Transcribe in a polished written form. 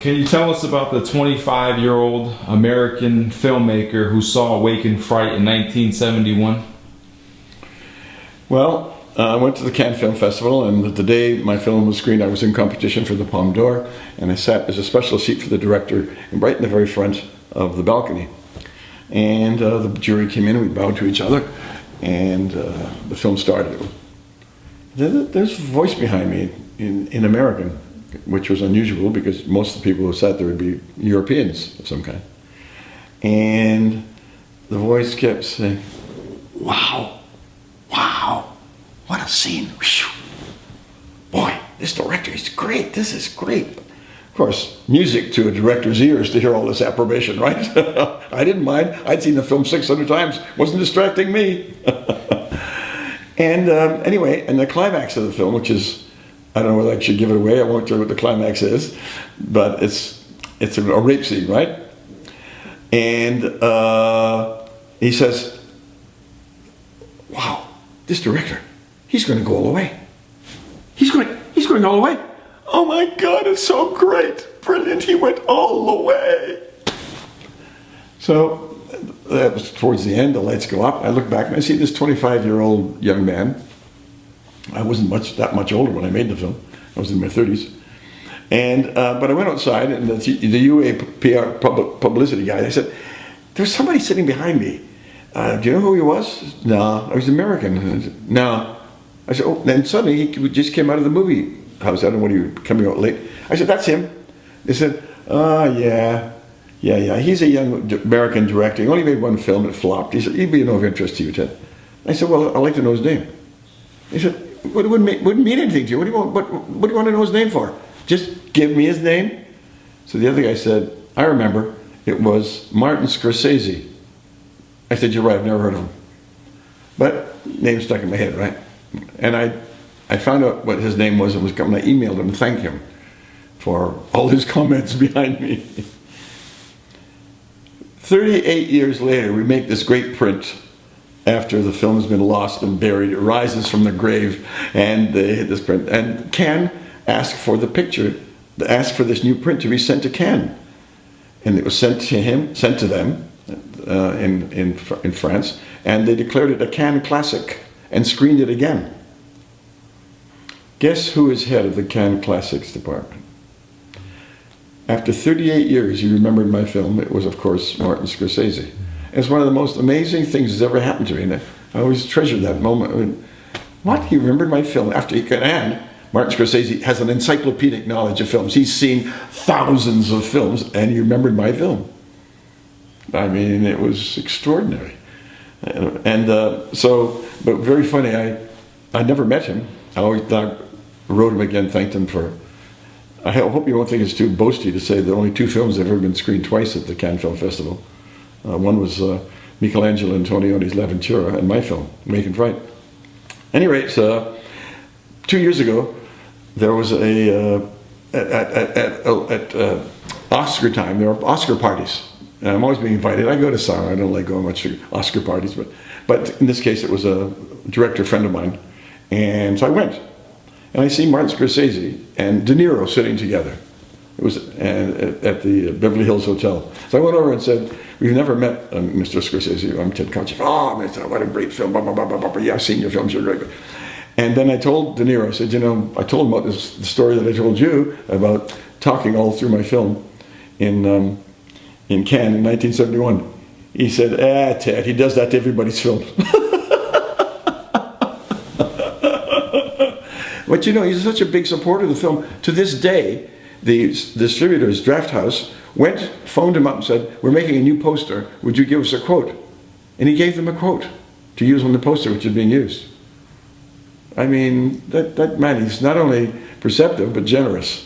Can you tell us about the 25-year-old American filmmaker who saw In Fright in 1971? Well, I went to the Cannes Film Festival, and the day my film was screened, I was in competition for the Palme d'Or, and I sat as a special seat for the director, and right in the very front of the balcony. And the jury came in, we bowed to each other, and the film started. There's a voice behind me in American, which was unusual because most of the people who sat there would be Europeans of some kind. And the voice kept saying, "Wow, wow, what a scene. Boy, this director is great, this is great." Of course, music to a director's ears to hear all this approbation, right? I didn't mind. I'd seen the film 600 times. Wasn't distracting me. And anyway, and the climax of the film, which is, I don't know whether I should give it away. I won't tell you what the climax is, but it's a rape scene, right? And he says, "Wow, this director, he's going to go all the way. He's going all the way. Oh my God, it's so great, brilliant. He went all the way." So that was towards the end. The lights go up. I look back and I see this 25-year-old young man. I wasn't that much older when I made the film. I was in my 30s. And but I went outside, and the UA PR publicity guy, I said, "There's somebody sitting behind me. Do you know who he was?" "No, I was American." I said, "No." I said, "Oh," then suddenly he just came out of the movie house. I don't know when he was coming out late. I said, "That's him." They said, "Oh, yeah. He's a young American director. He only made one film and it flopped." He said, "He'd be no interest to you, Ted." I said, "Well, I'd like to know his name." He said, "Well, it wouldn't mean anything to you. What do you want to know his name for? Just give me his name." So the other guy said, "I remember. It was Martin Scorsese." I said, "You're right, I've never heard of him." But name stuck in my head, right? And I found out what his name was and was coming. I emailed him and thanked him for all his comments behind me. 38 years later, we make this great print after the film has been lost and buried. It rises from the grave, and they hit this print. And Cannes asked for the picture, asked for this new print to be sent to Cannes. And it was sent to them in France, and they declared it a Cannes classic and screened it again. Guess who is head of the Cannes Classics department? After 38 years, he remembered my film. It was, of course, Martin Scorsese. It's one of the most amazing things that's ever happened to me, and I always treasure that moment. I mean, what? He remembered my film after he could. And Martin Scorsese has an encyclopedic knowledge of films. He's seen thousands of films, and he remembered my film. I mean, it was extraordinary. And but very funny. I never met him. I always wrote him again, thanked him for. I hope you won't think it's too boasty to say that only 2 films have ever been screened twice at the Cannes Film Festival. One was Michelangelo Antonione's L'Avventura, and my film, In Fright. At any rate, 2 years ago, there was at Oscar time, there were Oscar parties. And I'm always being invited. I go to some. I don't like going much to Oscar parties, but in this case, it was a director friend of mine, and so I went. And I see Martin Scorsese and De Niro sitting together. It was at the Beverly Hills Hotel. So I went over and said, "We've never met, Mr. Scorsese. I'm Ted Kotcheff." "Oh, man, what a great film. Blah, blah, blah, blah, blah. Yeah, I've seen your films. You're great." And then I told De Niro, I said, I told him about the story that I told you about talking all through my film in Cannes in 1971. He said, "Ted, he does that to everybody's film." But he's such a big supporter of the film. To this day, the distributors, Draft House, phoned him up and said, "We're making a new poster. Would you give us a quote?" And he gave them a quote to use on the poster, which is being used. I mean, that man, he's not only perceptive, but generous.